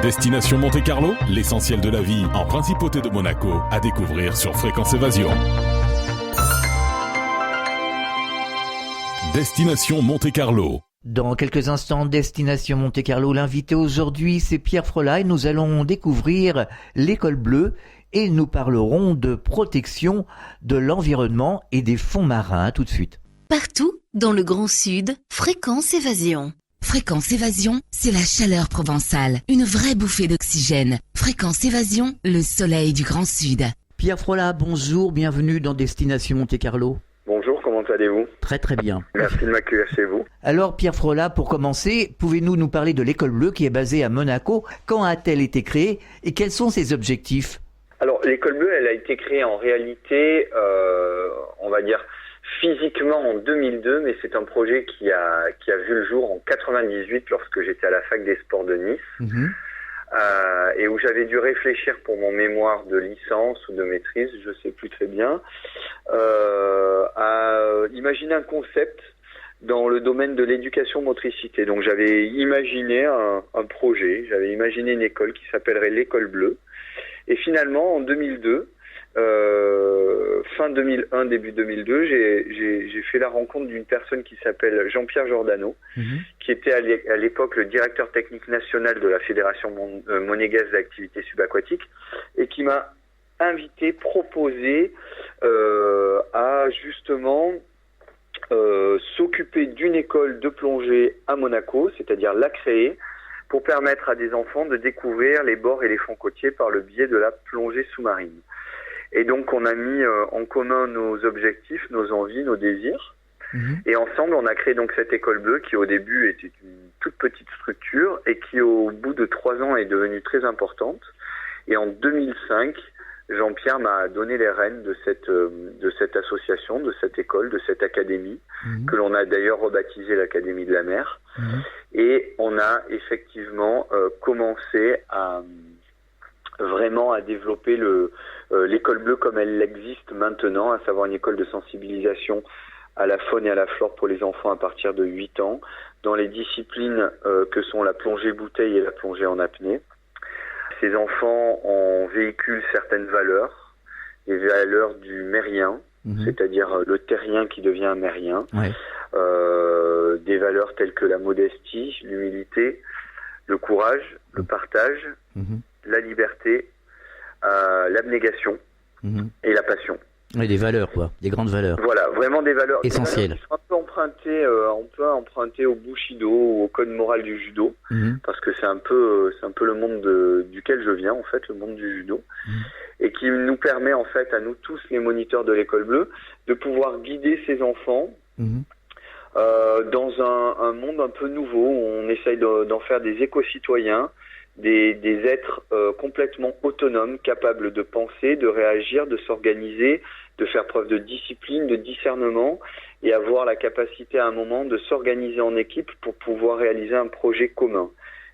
Destination Monte-Carlo, l'essentiel de la vie en principauté de Monaco, à découvrir sur Fréquence Évasion. Destination Monte-Carlo. Dans quelques instants, Destination Monte-Carlo, l'invité aujourd'hui, c'est Pierre Frolla et nous allons découvrir l'école bleue et nous parlerons de protection de l'environnement et des fonds marins. Tout de suite. Partout, dans le Grand Sud, Fréquence Évasion. Fréquence Évasion, c'est la chaleur provençale, une vraie bouffée d'oxygène. Fréquence Évasion, le soleil du Grand Sud. Pierre Frolla, bonjour, bienvenue dans Destination Monte-Carlo. Bonjour, comment allez-vous ? Très très bien. Merci de m'accueillir chez vous. Alors Pierre Frolla, pour commencer, pouvez-vous nous parler de l'école bleue qui est basée à Monaco ? Quand a-t-elle été créée et quels sont ses objectifs ? Alors l'école bleue, elle a été créée en réalité, on va dire physiquement en 2002, mais c'est un projet qui a vu le jour en 98 lorsque j'étais à la fac des sports de Nice. Et où j'avais dû réfléchir pour mon mémoire de licence ou de maîtrise, je sais plus très bien, à imaginer un concept dans le domaine de l'éducation motricité. Donc j'avais imaginé un projet, j'avais imaginé une école qui s'appellerait l'école bleue. Et finalement, en 2002, fin 2001, début 2002, j'ai fait la rencontre d'une personne qui s'appelle Jean-Pierre Giordano, qui était à l'époque le directeur technique national de la Fédération monégasque d'activités subaquatiques, et qui m'a proposé à justement s'occuper d'une école de plongée à Monaco, c'est-à-dire la créer, pour permettre à des enfants de découvrir les bords et les fonds côtiers par le biais de la plongée sous-marine. Et donc on a mis en commun nos objectifs, nos envies, nos désirs. Et ensemble on a créé donc cette école bleue qui au début était une toute petite structure et qui au bout de 3 ans est devenue très importante. Et en 2005, Jean-Pierre m'a donné les rênes de cette association, de cette école, de cette académie, que l'on a d'ailleurs rebaptisée l'Académie de la mer. Et on a effectivement commencé à développer l'école bleue comme elle existe maintenant, à savoir une école de sensibilisation à la faune et à la flore pour les enfants à partir de 8 ans, dans les disciplines que sont la plongée bouteille et la plongée en apnée. Ces enfants en véhiculent certaines valeurs, les valeurs du mérien, c'est-à-dire le terrien qui devient un mérien, des valeurs telles que la modestie, l'humilité, le courage, le partage, la liberté, l'abnégation et la passion. Oui, des valeurs, quoi, des grandes valeurs. Voilà, vraiment des valeurs essentielles. Qui sont un peu empruntées au Bushido ou au code moral du judo, parce que c'est un peu le monde duquel je viens, en fait, le monde du judo, et qui nous permet, en fait, à nous tous, les moniteurs de l'école bleue, de pouvoir guider ces enfants dans un monde un peu nouveau, où on essaye d'en faire des éco-citoyens, des êtres complètement autonomes, capables de penser, de réagir, de s'organiser, de faire preuve de discipline, de discernement, et avoir la capacité à un moment de s'organiser en équipe pour pouvoir réaliser un projet commun.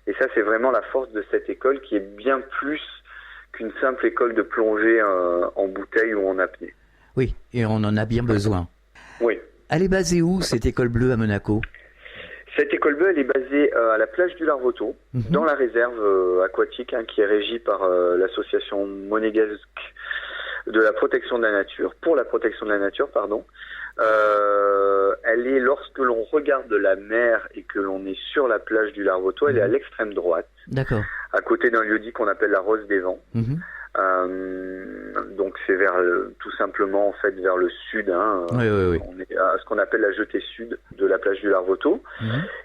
Et ça, c'est vraiment la force de cette école qui est bien plus qu'une simple école de plongée en bouteille ou en apnée. Oui, et on en a bien besoin. Oui. Elle est basée où, cette école bleue à Monaco ? Cette école bleue, elle est basée à la plage du Larvoto, dans la réserve aquatique qui est régie par l'association monégasque de la protection de la nature, pour la protection de la nature, pardon. Elle est, lorsque l'on regarde la mer et que l'on est sur la plage du Larvoto, elle est à l'extrême droite. D'accord. À côté d'un lieu-dit qu'on appelle la Rose des Vents. Donc c'est tout simplement en fait vers le sud. On est à ce qu'on appelle la jetée sud de la plage du Larvoto.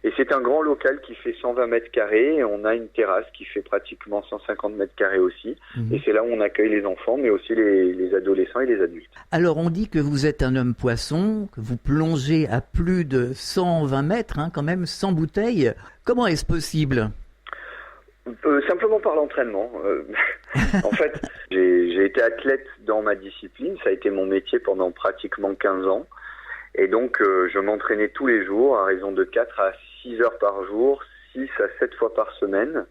Et c'est un grand local qui fait 120 mètres carrés. Et on a une terrasse qui fait pratiquement 150 mètres carrés aussi. Et c'est là où on accueille les enfants, mais aussi les adolescents et les adultes. Alors on dit que vous êtes un homme poisson, que vous plongez à plus de 120 mètres, quand même, sans bouteille. Comment est-ce possible ? Simplement par l'entraînement. En fait, j'ai été athlète dans ma discipline, ça a été mon métier pendant pratiquement 15 ans. Et donc, je m'entraînais tous les jours, à raison de 4 à 6 heures par jour, 6 à 7 fois par semaine,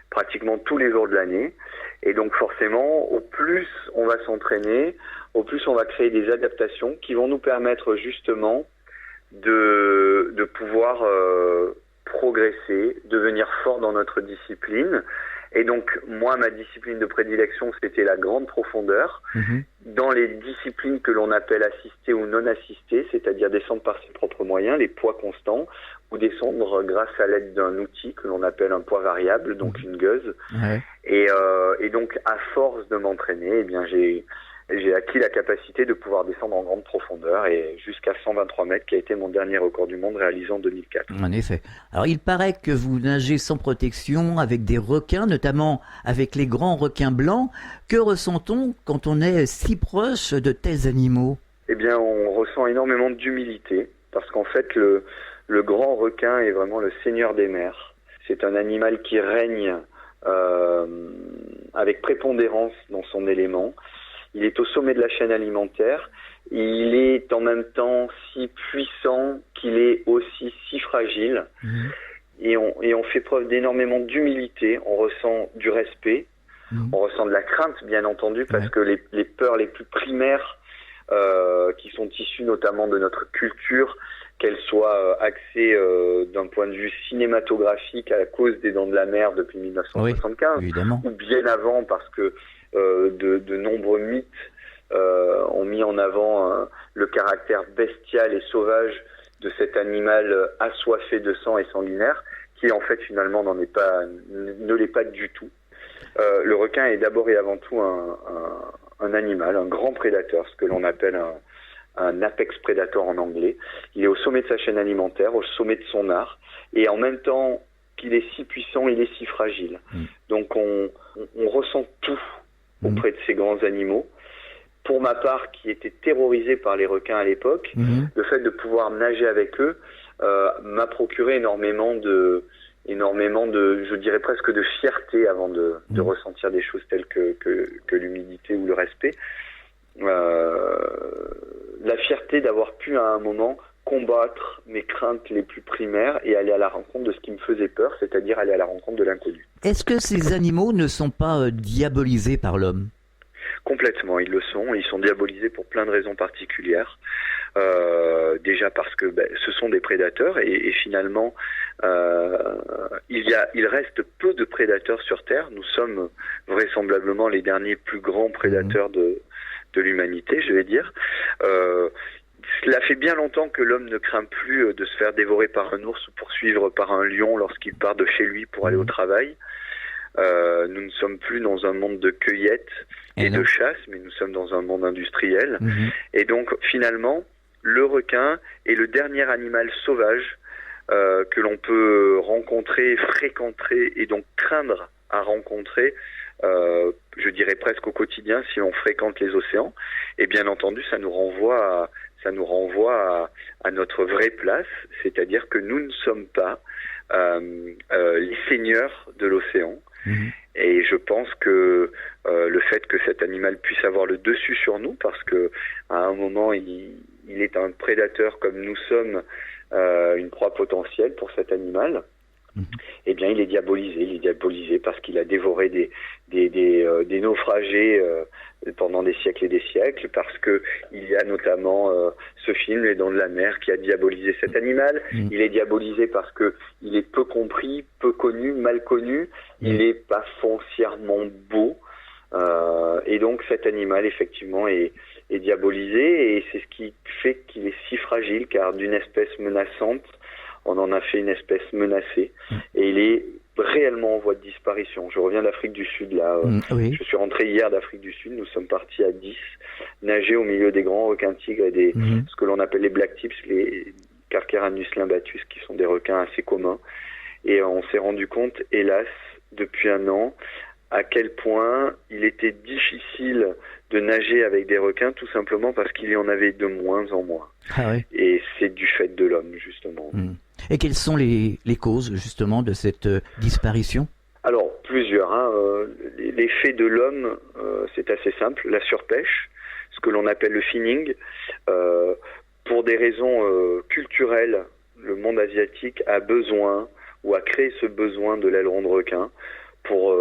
pratiquement tous les jours de l'année. Et donc, forcément, au plus on va s'entraîner, au plus on va créer des adaptations qui vont nous permettre justement de pouvoir progresser, devenir fort dans notre discipline Et donc, moi, ma discipline de prédilection, c'était la grande profondeur. Dans les disciplines que l'on appelle assistées ou non assistées, c'est-à-dire descendre par ses propres moyens, les poids constants, ou descendre grâce à l'aide d'un outil que l'on appelle un poids variable, donc une gueuse. Et donc, à force de m'entraîner, eh bien, j'ai acquis la capacité de pouvoir descendre en grande profondeur et jusqu'à 123 mètres, qui a été mon dernier record du monde réalisé en 2004. En effet. Alors, il paraît que vous nagez sans protection avec des requins, notamment avec les grands requins blancs. Que ressent-on quand on est si proche de tels animaux? Eh bien, on ressent énormément d'humilité parce qu'en fait, le grand requin est vraiment le seigneur des mers. C'est un animal qui règne avec prépondérance dans son élément. Il est au sommet de la chaîne alimentaire. Il est en même temps si puissant qu'il est aussi si fragile. Et on fait preuve d'énormément d'humilité. On ressent du respect. On ressent de la crainte, bien entendu, parce que les peurs les plus primaires qui sont issues notamment de notre culture, qu'elles soient axées d'un point de vue cinématographique à cause des Dents de la Mer depuis 1975, ou bien avant parce que de nombreux mythes ont mis en avant le caractère bestial et sauvage de cet animal assoiffé de sang et sanguinaire, qui en fait finalement ne l'est pas du tout. Le requin est d'abord et avant tout un animal, un grand prédateur, ce que l'on appelle un apex predator en anglais. Il est au sommet de sa chaîne alimentaire, au sommet de son art, et en même temps qu'il est si puissant, il est si fragile. Donc on ressent tout auprès de ces grands animaux. Pour ma part, qui était terrorisé par les requins à l'époque, le fait de pouvoir nager avec eux m'a procuré énormément de, je dirais presque de fierté avant de ressentir des choses telles que l'humilité ou le respect. La fierté d'avoir pu à un moment combattre mes craintes les plus primaires et aller à la rencontre de ce qui me faisait peur, c'est-à-dire aller à la rencontre de l'inconnu. Est-ce que ces animaux ne sont pas diabolisés par l'homme? Complètement, ils le sont. Ils sont diabolisés pour plein de raisons particulières. Déjà parce que ce sont des prédateurs et finalement il reste peu de prédateurs sur Terre. Nous sommes vraisemblablement les derniers plus grands prédateurs de l'humanité, je vais dire. Cela fait bien longtemps que l'homme ne craint plus de se faire dévorer par un ours ou poursuivre par un lion lorsqu'il part de chez lui pour aller au travail. Nous ne sommes plus dans un monde de cueillette et de chasse, mais nous sommes dans un monde industriel. Et donc finalement, le requin est le dernier animal sauvage que l'on peut rencontrer, fréquenter et donc craindre à rencontrer, je dirais presque au quotidien si on fréquente les océans. Et bien entendu, ça nous renvoie à notre vraie place, c'est-à-dire que nous ne sommes pas les seigneurs de l'océan. Et je pense que le fait que cet animal puisse avoir le dessus sur nous, parce que à un moment il est un prédateur comme nous sommes, une proie potentielle pour cet animal, eh bien il est diabolisé parce qu'il a dévoré des naufragés pendant des siècles et des siècles, parce que il y a notamment ce film Les Dents de la Mer qui a diabolisé cet animal. Il est diabolisé parce que il est peu compris, peu connu, mal connu. Il est pas foncièrement beau, et donc cet animal effectivement est diabolisé, et c'est ce qui fait qu'il est si fragile, car d'une espèce menaçante on en a fait une espèce menacée, et il est réellement en voie de disparition. Je reviens d'Afrique du Sud là. Je suis rentré hier d'Afrique du Sud. Nous sommes partis à 10 nager au milieu des grands requins tigres et ce que l'on appelle les black tips, les Carcharanus limbatus, qui sont des requins assez communs. Et on s'est rendu compte, hélas, depuis un an, à quel point il était difficile de nager avec des requins, tout simplement parce qu'il y en avait de moins en moins. Et c'est du fait de l'homme, justement. Et quelles sont les causes, justement, de cette disparition? Alors, plusieurs. Les faits de l'homme, c'est assez simple. La surpêche, ce que l'on appelle le finning. Pour des raisons culturelles, le monde asiatique a besoin, ou a créé ce besoin de l'aileron de requin, pour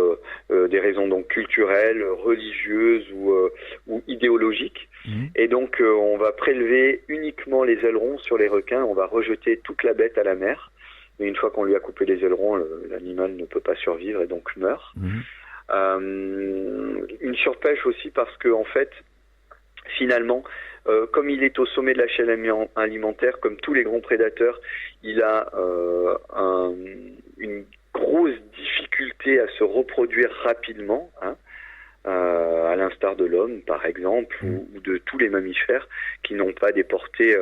des raisons donc culturelles, religieuses ou idéologiques. Et donc on va prélever uniquement les ailerons sur les requins, on va rejeter toute la bête à la mer, mais une fois qu'on lui a coupé les ailerons, l'animal ne peut pas survivre et donc meurt. Une surpêche aussi parce que en fait, finalement, comme il est au sommet de la chaîne alimentaire, comme tous les grands prédateurs, il a une grosse difficulté à se reproduire rapidement, à l'instar de l'homme, par exemple, ou de tous les mammifères qui n'ont pas des portées,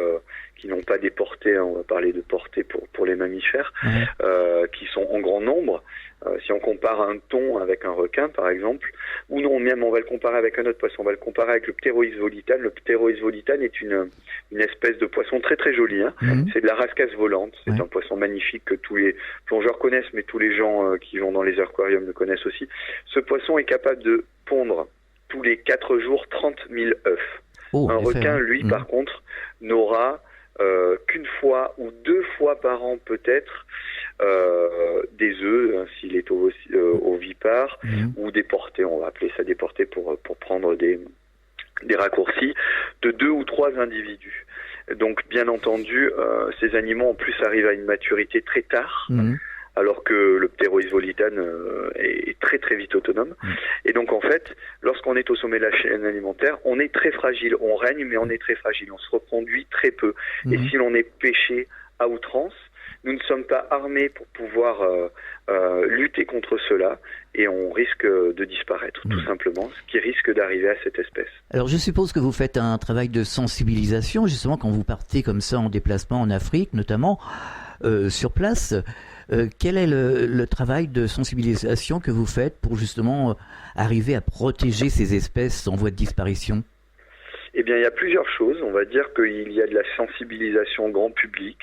on va parler de portée pour les mammifères, qui sont en grand nombre. Si on compare un thon avec un requin, par exemple, ou non, même on va le comparer avec un autre poisson, on va le comparer avec le Pterois volitane. Le Pterois volitane est une espèce de poisson très très joli. C'est de la rascasse volante. C'est un poisson magnifique que tous les plongeurs connaissent, mais tous les gens qui vont dans les aquariums le connaissent aussi. Ce poisson est capable de pondre tous les 4 jours 30 000 œufs. Un requin, lui, par contre, n'aura qu'une fois ou 2 fois par an peut-être des œufs, s'il est ovipare, ou des portées, on va appeler ça des portées pour prendre des raccourcis, de 2 ou 3 individus. Donc bien entendu, ces animaux en plus arrivent à une maturité très tard, alors que le Pterois volitane est très très vite autonome. Et donc en fait, lorsqu'on est au sommet de la chaîne alimentaire, on est très fragile. On règne, mais on est très fragile. On se reproduit très peu. Et si l'on est pêché à outrance, nous ne sommes pas armés pour pouvoir lutter contre cela, et on risque de disparaître, tout simplement, ce qui risque d'arriver à cette espèce. Alors je suppose que vous faites un travail de sensibilisation, justement, quand vous partez comme ça en déplacement en Afrique, notamment, sur place. Quel est le travail de sensibilisation que vous faites pour justement arriver à protéger ces espèces en voie de disparition ? Eh bien, il y a plusieurs choses. On va dire qu'il y a de la sensibilisation grand public,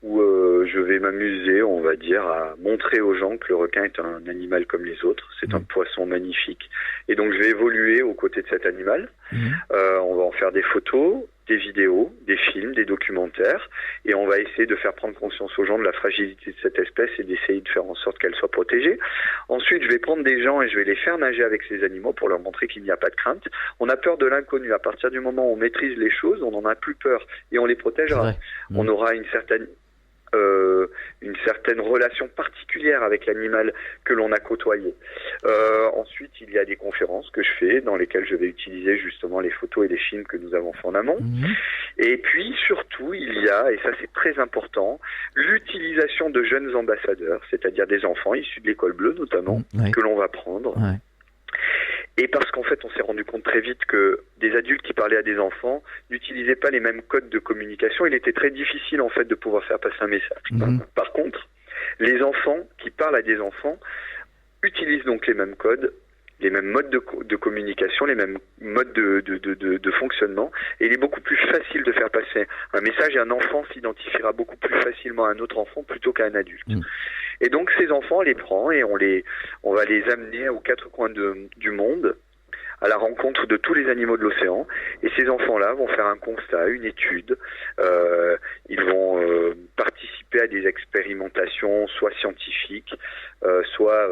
où je vais m'amuser, on va dire, à montrer aux gens que le requin est un animal comme les autres. C'est un poisson magnifique. Et donc, je vais évoluer aux côtés de cet animal. On va en faire des photos, des vidéos, des films, des documentaires, et on va essayer de faire prendre conscience aux gens de la fragilité de cette espèce et d'essayer de faire en sorte qu'elle soit protégée. Ensuite, je vais prendre des gens et je vais les faire nager avec ces animaux pour leur montrer qu'il n'y a pas de crainte. On a peur de l'inconnu. À partir du moment où on maîtrise les choses, on n'en a plus peur et on les protégera. On aura une certaine relation particulière avec l'animal que l'on a côtoyé. Ensuite, il y a des conférences que je fais dans lesquelles je vais utiliser justement les photos et les films que nous avons fait en amont. Et puis surtout, il y a, et ça c'est très important, l'utilisation de jeunes ambassadeurs, c'est-à-dire des enfants issus de l'école bleue notamment, que l'on va prendre. Et parce qu'en fait, on s'est rendu compte très vite que des adultes qui parlaient à des enfants n'utilisaient pas les mêmes codes de communication. Il était très difficile, en fait, de pouvoir faire passer un message. Par contre, les enfants qui parlent à des enfants utilisent donc les mêmes codes, les mêmes modes de communication, les mêmes modes de fonctionnement. Et il est beaucoup plus facile de faire passer un message et un enfant s'identifiera beaucoup plus facilement à un autre enfant plutôt qu'à un adulte. Et donc ces enfants, on les prend et on va les amener aux 4 coins du monde, à la rencontre de tous les animaux de l'océan. Et ces enfants-là vont faire un constat, une étude. Ils vont participer à des expérimentations, soit scientifiques, soit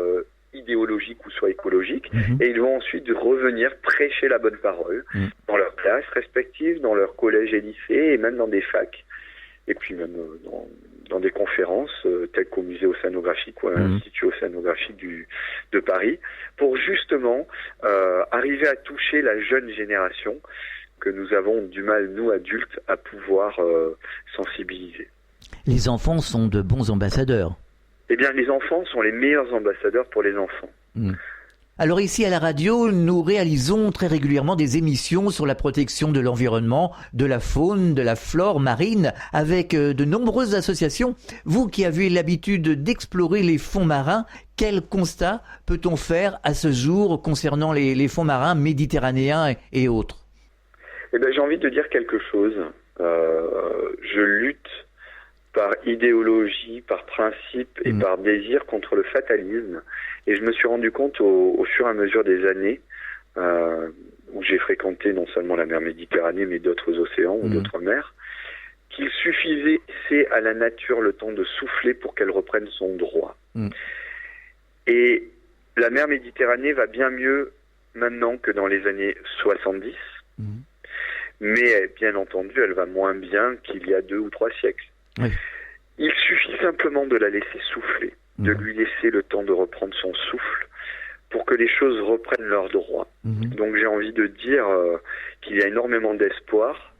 idéologiques ou soit écologiques. Et ils vont ensuite revenir prêcher la bonne parole dans leurs classes respectives, dans leurs collèges et lycées, et même dans des facs. Et puis même dans des conférences telles qu'au musée océanographique ou à l'Institut océanographique de Paris, pour justement arriver à toucher la jeune génération que nous avons du mal, nous adultes, à pouvoir sensibiliser. Les enfants sont de bons ambassadeurs. Eh bien, les enfants sont les meilleurs ambassadeurs pour les enfants. Alors ici à la radio, nous réalisons très régulièrement des émissions sur la protection de l'environnement, de la faune, de la flore marine, avec de nombreuses associations. Vous qui avez l'habitude d'explorer les fonds marins, quel constat peut-on faire à ce jour concernant les fonds marins méditerranéens et autres ? Eh bien, j'ai envie de dire quelque chose. Je lutte par idéologie, par principe et par désir contre le fatalisme. Et je me suis rendu compte au fur et à mesure des années où j'ai fréquenté non seulement la mer Méditerranée, mais d'autres océans ou d'autres mers, qu'il suffisait laisser à la nature le temps de souffler pour qu'elle reprenne son droit. Et la mer Méditerranée va bien mieux maintenant que dans les années 70, mais bien entendu, elle va moins bien qu'il y a 2 ou 3 siècles. Il suffit simplement de la laisser souffler, de lui laisser le temps de reprendre son souffle pour que les choses reprennent leur droit. Donc j'ai envie de dire qu'il y a énormément d'espoir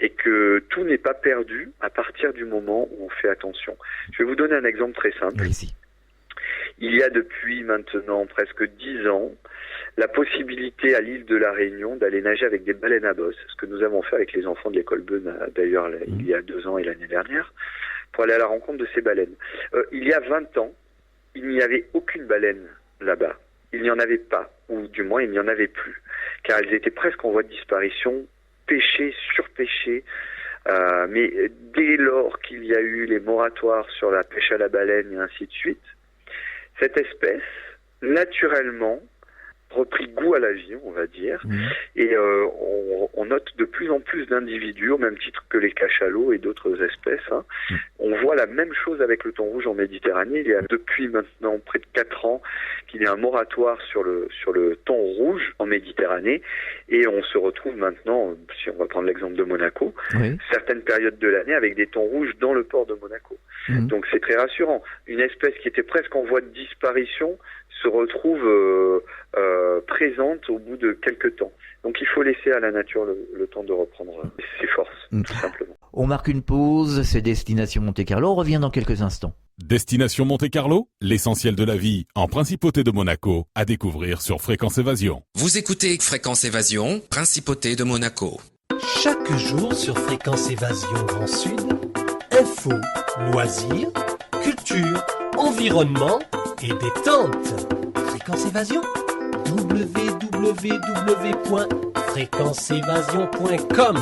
et que tout n'est pas perdu à partir du moment où on fait attention. Je vais vous donner un exemple très simple. Allez-y. Il y a depuis maintenant presque 10 ans la possibilité à l'île de la Réunion d'aller nager avec des baleines à bosse, ce que nous avons fait avec les enfants de l'école Bleue d'ailleurs il y a 2 ans et l'année dernière, pour aller à la rencontre de ces baleines. Il y a 20 ans, il n'y avait aucune baleine là-bas. Il n'y en avait pas, ou du moins il n'y en avait plus, car elles étaient presque en voie de disparition, pêchées, surpêchées. Mais dès lors qu'il y a eu les moratoires sur la pêche à la baleine et ainsi de suite, cette espèce, naturellement, repris goût à la vie, on va dire, et on note de plus en plus d'individus, au même titre que les cachalots et d'autres espèces. On voit la même chose avec le thon rouge en Méditerranée. Il y a depuis maintenant près de 4 ans qu'il y a un moratoire sur le thon rouge en Méditerranée, et on se retrouve maintenant, si on va prendre l'exemple de Monaco, certaines périodes de l'année avec des thons rouges dans le port de Monaco. Donc c'est très rassurant. Une espèce qui était presque en voie de disparition se retrouve présente au bout de quelques temps. Donc il faut laisser à la nature le temps de reprendre ses forces, tout simplement. On marque une pause, c'est Destination Monte-Carlo, on revient dans quelques instants. Destination Monte-Carlo, l'essentiel de la vie en Principauté de Monaco, à découvrir sur Fréquence Évasion. Vous écoutez Fréquence Évasion, Principauté de Monaco. Chaque jour sur Fréquence Évasion Grand Sud, info, loisirs, culture, environnement et détente. Fréquence Évasion, www.fréquenceévasion.com.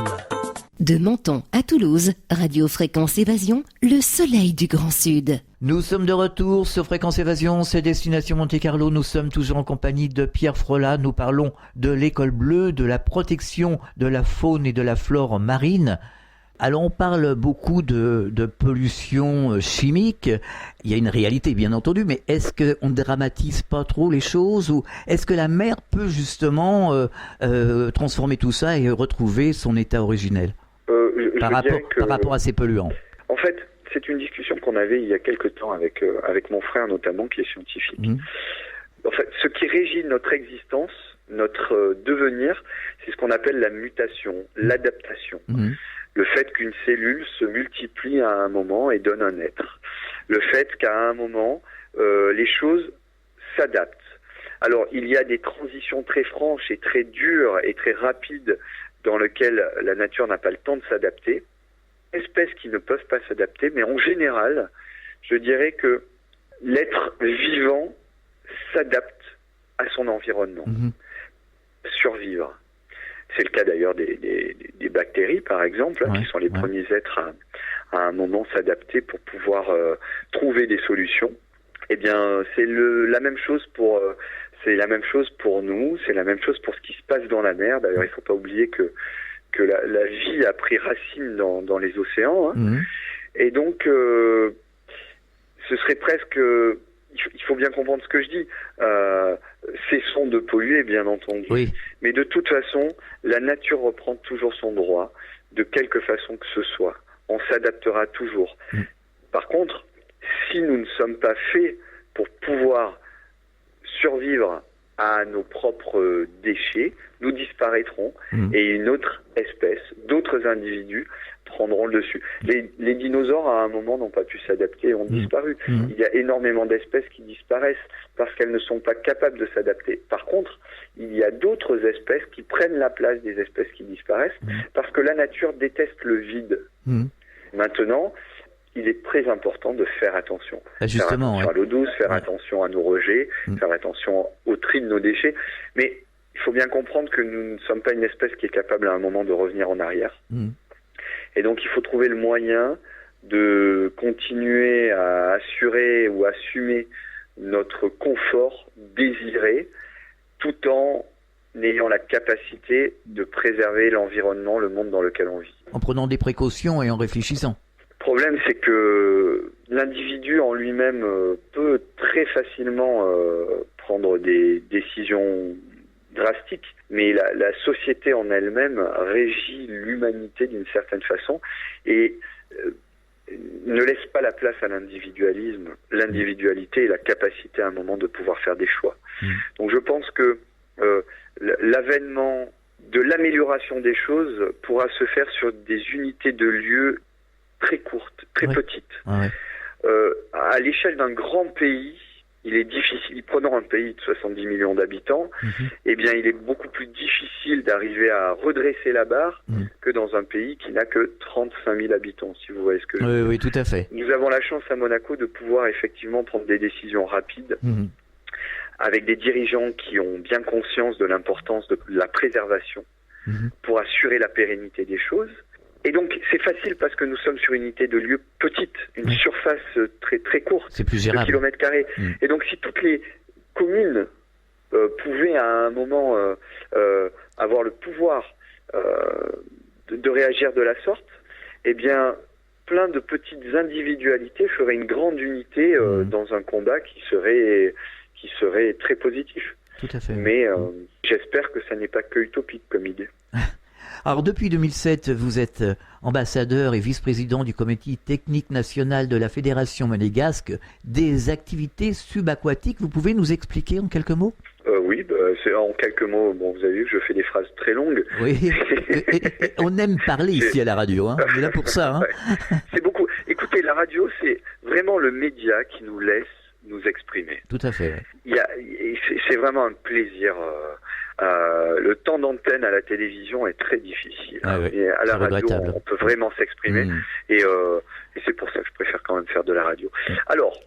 De Menton à Toulouse, Radio Fréquence Évasion, le soleil du Grand Sud. Nous sommes de retour sur Fréquence Évasion, c'est Destination Monte-Carlo. Nous sommes toujours en compagnie de Pierre Frolat. Nous parlons de l'école bleue, de la protection de la faune et de la flore marine. Alors on parle beaucoup de pollution chimique. Il y a une réalité bien entendu, mais est-ce qu'on ne dramatise pas trop les choses, ou est-ce que la mer peut justement transformer tout ça et retrouver son état originel par rapport à ces polluants? En fait, c'est une discussion qu'on avait il y a quelque temps avec mon frère notamment, qui est scientifique. En fait, ce qui régit notre existence, notre devenir, c'est ce qu'on appelle la mutation, l'adaptation. Le fait qu'une cellule se multiplie à un moment et donne un être. Le fait qu'à un moment, les choses s'adaptent. Alors, il y a des transitions très franches et très dures et très rapides dans lesquelles la nature n'a pas le temps de s'adapter. Espèces qui ne peuvent pas s'adapter, mais en général, je dirais que l'être vivant s'adapte à son environnement. Survivre. C'est le cas d'ailleurs des bactéries, par exemple, qui sont les premiers êtres à un moment s'adapter pour pouvoir trouver des solutions. Eh bien, c'est la même chose pour nous, c'est la même chose pour ce qui se passe dans la mer. D'ailleurs, il ne faut pas oublier que la vie a pris racine dans les océans. Et donc, ce serait presque... Il faut bien comprendre ce que je dis. Cessons de polluer, bien entendu. Mais de toute façon, la nature reprend toujours son droit, de quelque façon que ce soit. On s'adaptera toujours. Par contre, si nous ne sommes pas faits pour pouvoir survivre à nos propres déchets, nous disparaîtrons et une autre espèce, d'autres individus prendront le dessus. Les dinosaures, à un moment, n'ont pas pu s'adapter et ont disparu. Il y a énormément d'espèces qui disparaissent parce qu'elles ne sont pas capables de s'adapter. Par contre, il y a d'autres espèces qui prennent la place des espèces qui disparaissent parce que la nature déteste le vide. Maintenant, il est très important de faire attention. Faire attention à l'eau douce, faire attention à nos rejets, faire attention au tri de nos déchets. Mais il faut bien comprendre que nous ne sommes pas une espèce qui est capable à un moment de revenir en arrière. Et donc il faut trouver le moyen de continuer à assurer ou assumer notre confort désiré, tout en ayant la capacité de préserver l'environnement, le monde dans lequel on vit. En prenant des précautions et en réfléchissant. Le problème, c'est que l'individu en lui-même peut très facilement prendre des décisions drastiques, mais la société en elle-même régit l'humanité d'une certaine façon, et ne laisse pas la place à l'individualisme, l'individualité et la capacité à un moment de pouvoir faire des choix. Donc je pense que l'avènement de l'amélioration des choses pourra se faire sur des unités de lieux très courtes, très petites. À l'échelle d'un grand pays, il est difficile, prenons un pays de 70 millions d'habitants, eh bien il est beaucoup plus difficile d'arriver à redresser la barre que dans un pays qui n'a que 35 000 habitants, si vous voyez ce que je veux dire. Oui, tout à fait. Nous avons la chance à Monaco de pouvoir effectivement prendre des décisions rapides, avec des dirigeants qui ont bien conscience de l'importance de la préservation pour assurer la pérennité des choses. Et donc, c'est facile parce que nous sommes sur une unité de lieu petite, une surface très très courte, c'est plus de gérable. kilomètres carrés. Et donc, si toutes les communes pouvaient à un moment avoir le pouvoir de réagir de la sorte, eh bien, plein de petites individualités feraient une grande unité dans un combat qui serait très positif. Tout à fait. Mais j'espère que ça n'est pas que utopique comme idée. Alors depuis 2007, vous êtes ambassadeur et vice-président du comité technique national de la Fédération monégasque des activités subaquatiques. Vous pouvez nous expliquer en quelques mots ? Oui, c'est en quelques mots. Bon, vous avez vu que je fais des phrases très longues. Oui, et on aime parler ici à la radio, hein. On est là pour ça. Hein. C'est beaucoup. Écoutez, la radio, c'est vraiment le média qui nous laisse nous exprimer. Tout à fait. C'est vraiment un plaisir. Le temps d'antenne à la télévision est très difficile. Et à la radio, on peut vraiment s'exprimer. Et c'est pour ça que je préfère quand même faire de la radio. Alors,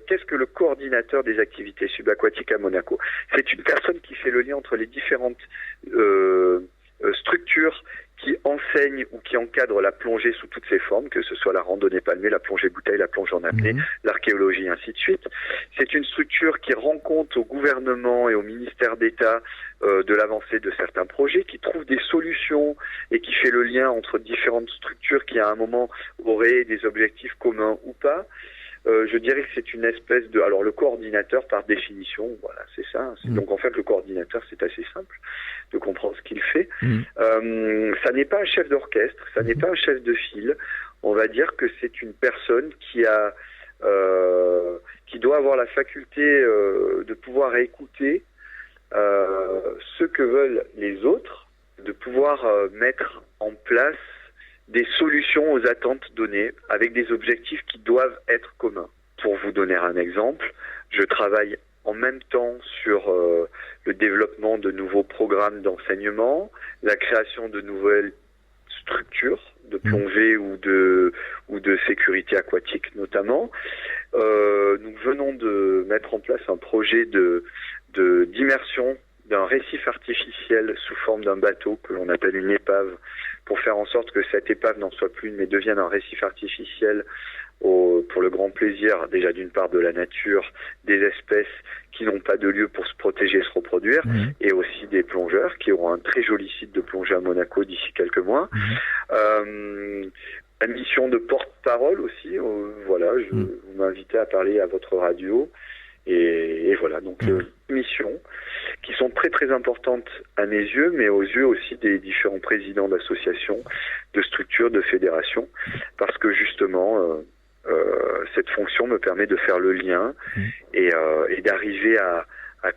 qu'est-ce que le coordinateur des activités subaquatiques à Monaco ? C'est une personne qui fait le lien entre les différentes structures qui enseignent ou qui encadrent la plongée sous toutes ses formes, que ce soit la randonnée palmée, la plongée bouteille, la plongée en apnée, l'archéologie, ainsi de suite. C'est une structure qui rend compte au gouvernement et au ministère d'État de l'avancée de certains projets, qui trouve des solutions et qui fait le lien entre différentes structures qui à un moment auraient des objectifs communs ou pas. Je dirais que c'est une espèce de... Alors le coordinateur, par définition, voilà, c'est ça. Donc en fait, le coordinateur, c'est assez simple de comprendre ce qu'il fait. Ça n'est pas un chef d'orchestre, ça n'est pas un chef de file. On va dire que c'est une personne qui doit avoir la faculté de pouvoir écouter ce que veulent les autres, de pouvoir mettre en place des solutions aux attentes données avec des objectifs qui doivent être communs. Pour vous donner un exemple, je travaille en même temps sur le développement de nouveaux programmes d'enseignement, la création de nouvelles structures de plongée ou de sécurité aquatique notamment. Nous venons de mettre en place un projet d'immersion d'un récif artificiel sous forme d'un bateau que l'on appelle une épave, pour faire en sorte que cette épave n'en soit plus une, mais devienne un récif artificiel pour le grand plaisir, déjà d'une part de la nature, des espèces qui n'ont pas de lieu pour se protéger et se reproduire, et aussi des plongeurs qui auront un très joli site de plongée à Monaco d'ici quelques mois. La mission de porte-parole aussi, voilà, vous m'invitez à parler à votre radio, et voilà, donc missions qui sont très très importantes à mes yeux, mais aux yeux aussi des différents présidents d'associations, de structures, de fédérations, parce que justement cette fonction me permet de faire le lien et d'arriver à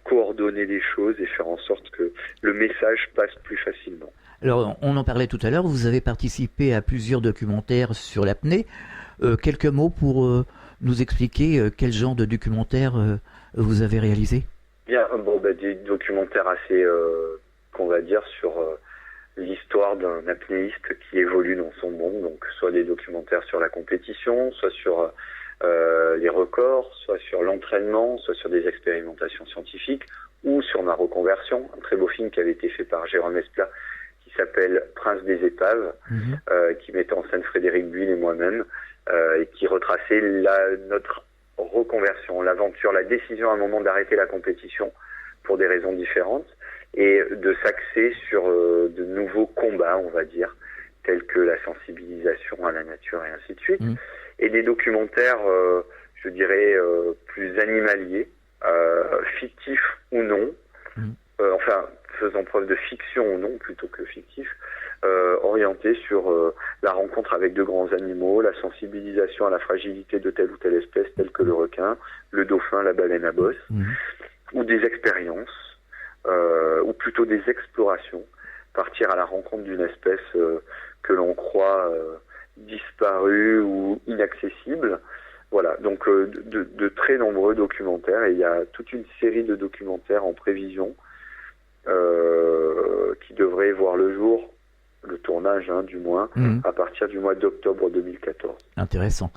coordonner les choses et faire en sorte que le message passe plus facilement. Alors, on en parlait tout à l'heure, vous avez participé à plusieurs documentaires sur l'apnée. Quelques mots pour nous expliquer quel genre de documentaire vous avez réalisé ? Bien, des documentaires assez, qu'on va dire, sur l'histoire d'un apnéiste qui évolue dans son monde, donc soit des documentaires sur la compétition, soit sur les records, soit sur l'entraînement, soit sur des expérimentations scientifiques, ou sur ma reconversion, un très beau film qui avait été fait par Jérôme Esplat, qui s'appelle Prince des épaves, qui mettait en scène Frédéric Buil et moi-même, et qui retraçait notre reconversion, l'aventure, la décision à un moment d'arrêter la compétition pour des raisons différentes, et de s'axer sur de nouveaux combats, on va dire, tels que la sensibilisation à la nature et ainsi de suite, et des documentaires, je dirais, plus animaliers, fictifs ou non, faisant preuve de fiction ou non plutôt que fictif, orientés sur la rencontre avec de grands animaux, la sensibilisation à la fragilité de telle ou telle espèce, telle que le requin, le dauphin, la baleine à bosse, ou des expériences, ou plutôt des explorations, partir à la rencontre d'une espèce que l'on croit disparue ou inaccessible. Voilà, donc de très nombreux documentaires, et il y a toute une série de documentaires en prévision qui devraient voir le jour, le tournage du moins, à partir du mois d'octobre 2014. Intéressant.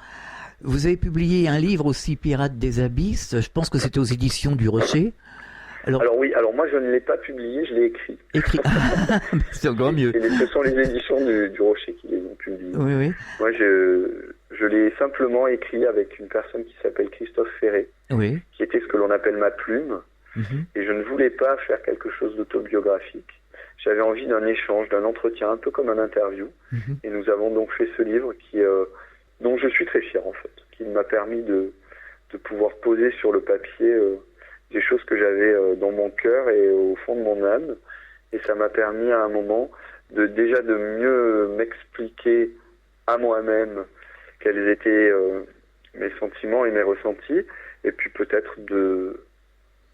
Vous avez publié un livre aussi, Pirates des Abysses, je pense que c'était aux éditions du Rocher. Alors oui, moi je ne l'ai pas publié, je l'ai écrit. Écrit. C'est encore mieux. Ce sont les éditions du Rocher qui les ont publiées. Oui. Moi je l'ai simplement écrit avec une personne qui s'appelle Christophe Ferré, qui était ce que l'on appelle ma plume, et je ne voulais pas faire quelque chose d'autobiographique. J'avais envie d'un échange, d'un entretien, un peu comme un interview, et nous avons donc fait ce livre dont je suis très fier en fait, qui m'a permis de pouvoir poser sur le papier des choses que j'avais dans mon cœur et au fond de mon âme, et ça m'a permis à un moment de mieux m'expliquer à moi-même quels étaient mes sentiments et mes ressentis, et puis peut-être de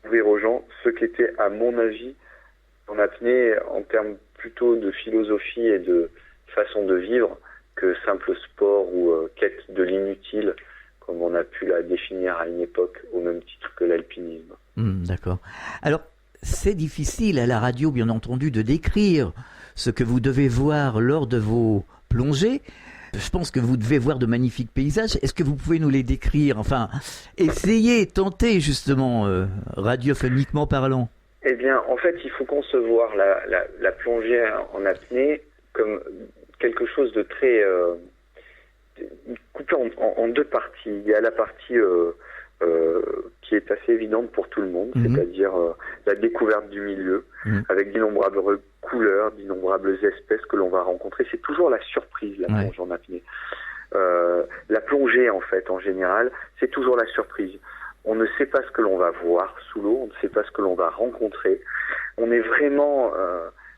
ouvrir aux gens ce qu'était à mon avis en apnée en termes plutôt de philosophie et de façon de vivre que simple sport ou quête de l'inutile, comme on a pu la définir à une époque au même titre que l'alpinisme. D'accord. Alors, c'est difficile à la radio, bien entendu, de décrire ce que vous devez voir lors de vos plongées. Je pense que vous devez voir de magnifiques paysages. Est-ce que vous pouvez nous les décrire? Enfin, essayez, tentez justement, radiophoniquement parlant. Eh bien, en fait, il faut concevoir la plongée en apnée comme quelque chose de très coupé en deux parties. Il y a la partie qui est assez évidente pour tout le monde, c'est-à-dire la découverte du milieu, avec d'innombrables couleurs, d'innombrables espèces que l'on va rencontrer. C'est toujours la surprise, la plongée en apnée. La plongée, en fait, en général, c'est toujours la surprise. On ne sait pas ce que l'on va voir sous l'eau, on ne sait pas ce que l'on va rencontrer. On est vraiment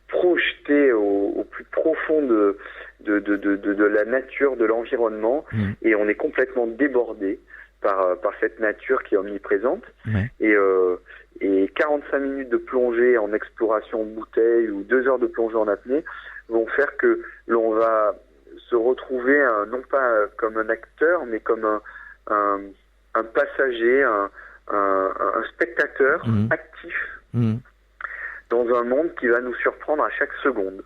projeté au plus profond de la nature, de l'environnement, et on est complètement débordé par cette nature qui est omniprésente. Et 45 minutes de plongée en exploration bouteille ou 2 heures de plongée en apnée vont faire que l'on va se retrouver non pas comme un acteur, mais comme un passager, un spectateur actif dans un monde qui va nous surprendre à chaque seconde,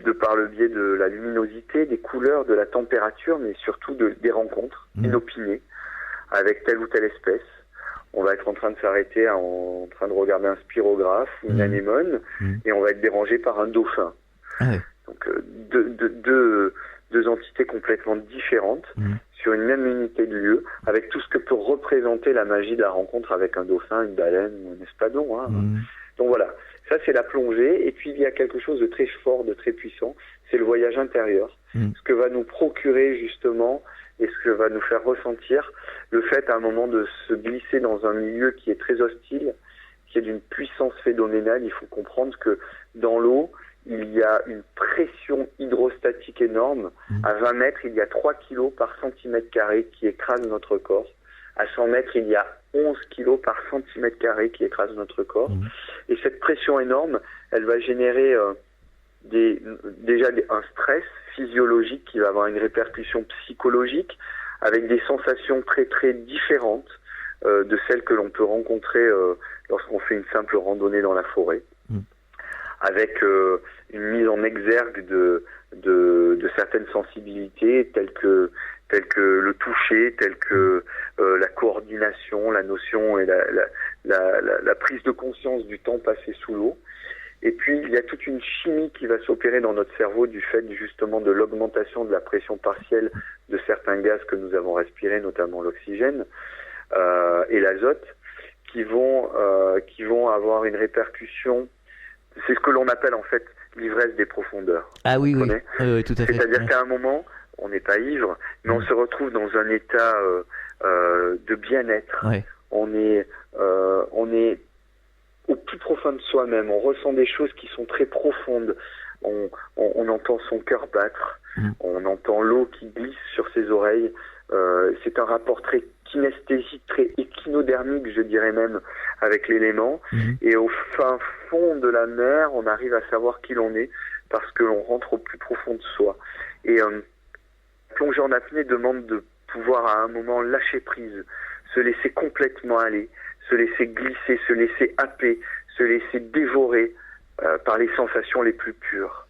de par le biais de la luminosité, des couleurs, de la température, mais surtout des rencontres inopinées avec telle ou telle espèce. On va être en train de s'arrêter, en train de regarder un spirographe, une anémone, et on va être dérangé par un dauphin. Donc deux entités complètement différentes sur une même unité de lieu, avec tout ce que peut représenter la magie de la rencontre avec un dauphin, une baleine ou un espadon. Donc voilà, ça c'est la plongée. Et puis il y a quelque chose de très fort, de très puissant, c'est le voyage intérieur. Ce que va nous procurer justement, et ce que va nous faire ressentir le fait à un moment de se glisser dans un milieu qui est très hostile, qui est d'une puissance phénoménale. Il faut comprendre que dans l'eau, il y a une pression hydrostatique énorme. À 20 mètres, il y a 3 kilos par centimètre carré qui écrasent notre corps. À 100 mètres, il y a 11 kilos par centimètre carré qui écrasent notre corps. Et cette pression énorme, elle va générer un stress physiologique qui va avoir une répercussion psychologique, avec des sensations très très différentes de celles que l'on peut rencontrer lorsqu'on fait une simple randonnée dans la forêt. Avec une mise en exergue de certaines sensibilités telles que le toucher, telles que la coordination, la notion et la prise de conscience du temps passé sous l'eau. Et puis il y a toute une chimie qui va s'opérer dans notre cerveau du fait justement de l'augmentation de la pression partielle de certains gaz que nous avons respirés, notamment l'oxygène et l'azote, qui vont avoir une répercussion. C'est ce que l'on appelle en fait l'ivresse des profondeurs. Ah oui, tout à fait. C'est-à-dire qu'à un moment, on n'est pas ivre, mais on se retrouve dans un état de bien-être. On est au plus profond de soi-même. On ressent des choses qui sont très profondes. On entend son cœur battre. On entend l'eau qui glisse sur ses oreilles. C'est un rapport très kinesthésique, très équinodermique, je dirais même, avec l'élément. Et au fin fond de la mer, on arrive à savoir qui l'on est parce que l'on rentre au plus profond de soi. Et plonger en apnée demande de pouvoir à un moment lâcher prise, se laisser complètement aller, se laisser glisser, se laisser happer, se laisser dévorer par les sensations les plus pures.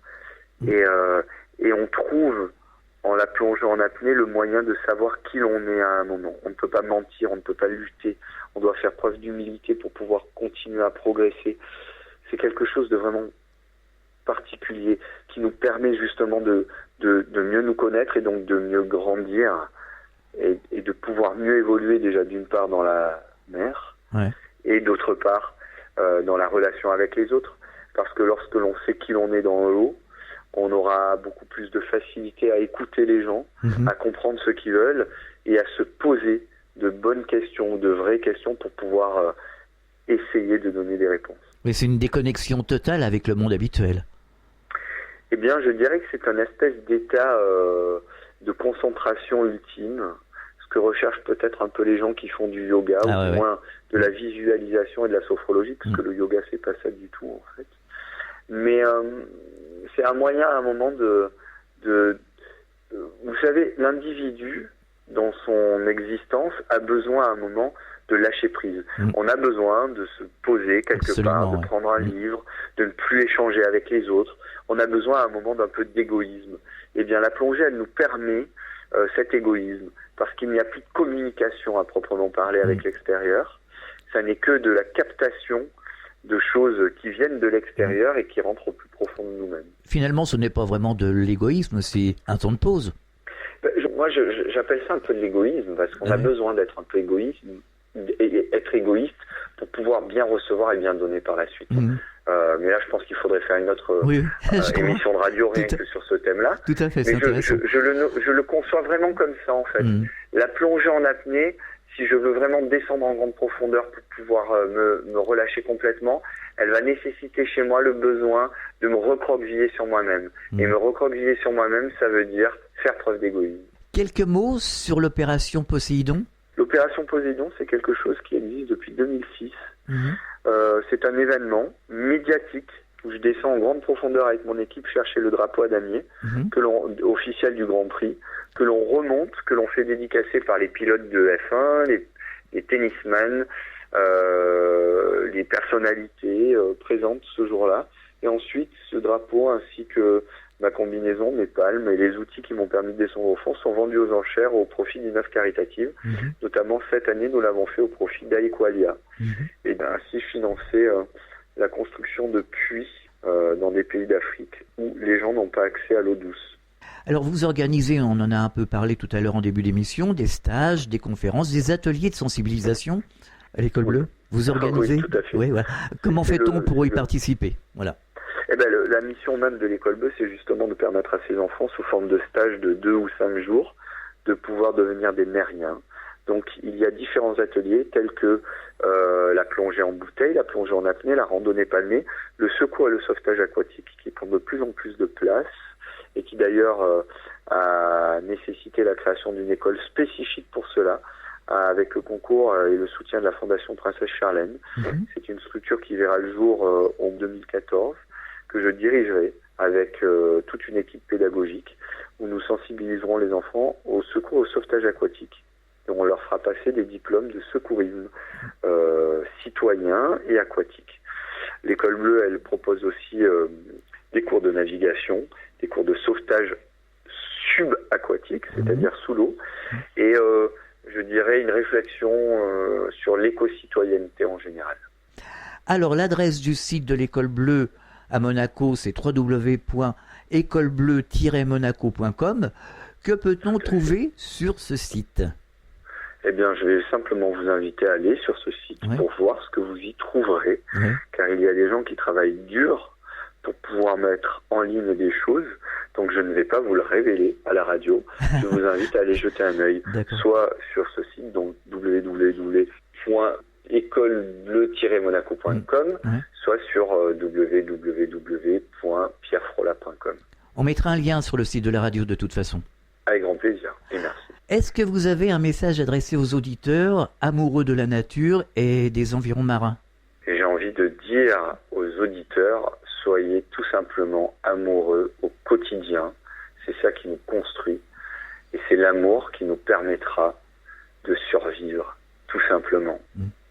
Et on trouve, en la plongeant en apnée, le moyen de savoir qui l'on est à un moment. On ne peut pas mentir, on ne peut pas lutter, on doit faire preuve d'humilité pour pouvoir continuer à progresser. C'est quelque chose de vraiment particulier qui nous permet justement de mieux nous connaître et donc de mieux grandir et de pouvoir mieux évoluer déjà d'une part dans la mer et d'autre part dans la relation avec les autres, parce que lorsque l'on sait qui l'on est dans l'eau, on aura beaucoup plus de facilité à écouter les gens, à comprendre ce qu'ils veulent et à se poser de bonnes questions, de vraies questions pour pouvoir essayer de donner des réponses. Mais c'est une déconnexion totale avec le monde habituel. Eh bien, je dirais que c'est un espèce d'état de concentration ultime, ce que recherchent peut-être un peu les gens qui font du yoga, ou au moins de la visualisation et de la sophrologie, parce que le yoga, c'est pas ça du tout, en fait. Mais c'est un moyen, à un moment, vous savez, l'individu, dans son existence, a besoin, à un moment, de lâcher prise. On a besoin de se poser quelque part, de prendre un livre, de ne plus échanger avec les autres. On a besoin à un moment d'un peu d'égoïsme. Eh bien, la plongée, elle nous permet cet égoïsme, parce qu'il n'y a plus de communication à proprement parler avec l'extérieur. Ça n'est que de la captation de choses qui viennent de l'extérieur et qui rentrent au plus profond de nous-mêmes. Finalement, ce n'est pas vraiment de l'égoïsme, c'est un temps de pause. Moi, j'appelle ça un peu de l'égoïsme, parce qu'on a besoin d'être un peu égoïste, et être égoïste pour pouvoir bien recevoir et bien donner par la suite. Mais là, je pense qu'il faudrait faire une autre émission de radio rien que sur ce thème-là. Tout à fait, c'est intéressant. Je le conçois vraiment comme ça, en fait. La plongée en apnée, si je veux vraiment descendre en grande profondeur pour pouvoir me relâcher complètement, elle va nécessiter chez moi le besoin de me recroqueviller sur moi-même. Et me recroqueviller sur moi-même, ça veut dire faire preuve d'égoïsme. Quelques mots sur l'opération Poséidon ? L'opération Poséidon, c'est quelque chose qui existe depuis 2006. C'est un événement médiatique où je descends en grande profondeur avec mon équipe chercher le drapeau à damier, officiel du Grand Prix, que l'on remonte, que l'on fait dédicacer par les pilotes de F1, les tennisman, les personnalités présentes ce jour-là. Et ensuite, ce drapeau ainsi que ma combinaison, mes palmes et les outils qui m'ont permis de descendre au fond sont vendus aux enchères au profit d'une œuvre caritative. Notamment cette année, nous l'avons fait au profit d'Aequalia. Et ainsi financer la construction de puits dans des pays d'Afrique où les gens n'ont pas accès à l'eau douce. Alors vous organisez, on en a un peu parlé tout à l'heure en début d'émission, des stages, des conférences, des ateliers de sensibilisation à l'École Bleue. Vous organisez ? Oui, tout à fait. Oui, voilà. Comment fait-on pour y participer ? Voilà. Eh ben, la mission même de l'École Bleue, c'est justement de permettre à ces enfants, sous forme de stage de 2 ou 5 jours, de pouvoir devenir des mériens. Donc, il y a différents ateliers tels que la plongée en bouteille, la plongée en apnée, la randonnée palmée, le secours et le sauvetage aquatique, qui prend de plus en plus de place et qui d'ailleurs a nécessité la création d'une école spécifique pour cela, avec le concours et le soutien de la Fondation Princesse Charlène. C'est une structure qui verra le jour en 2014, que je dirigerai avec toute une équipe pédagogique où nous sensibiliserons les enfants au secours et au sauvetage aquatique. Et on leur fera passer des diplômes de secourisme citoyen et aquatique. L'École Bleue, elle propose aussi des cours de navigation, des cours de sauvetage subaquatique, c'est-à-dire sous l'eau, et je dirais une réflexion sur l'éco-citoyenneté en général. Alors l'adresse du site de l'École Bleue à Monaco, c'est www.écolebleu-monaco.com. Que peut-on trouver sur ce site ? Eh bien, je vais simplement vous inviter à aller sur ce site pour voir ce que vous y trouverez, car il y a des gens qui travaillent dur pour pouvoir mettre en ligne des choses, donc je ne vais pas vous le révéler à la radio. Je vous invite à aller jeter un œil, soit sur ce site, donc www.écolebleu-monaco.com, soit sur www.pierrefrola.com. On mettra un lien sur le site de la radio de toute façon. Avec grand plaisir et merci. Est-ce que vous avez un message adressé aux auditeurs amoureux de la nature et des environs marins? Et j'ai envie de dire aux auditeurs, soyez tout simplement amoureux au quotidien. C'est ça qui nous construit. Et c'est l'amour qui nous permettra de survivre, tout simplement.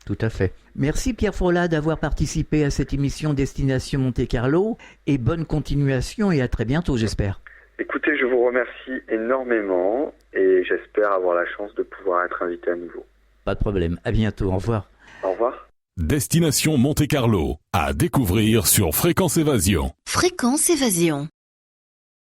Tout à fait. Merci Pierre Frolat d'avoir participé à cette émission Destination Monte-Carlo et bonne continuation et à très bientôt j'espère. Écoutez, je vous remercie énormément et j'espère avoir la chance de pouvoir être invité à nouveau. Pas de problème, à bientôt, au revoir. Au revoir. Destination Monte-Carlo, à découvrir sur Fréquence Évasion. Fréquence Évasion.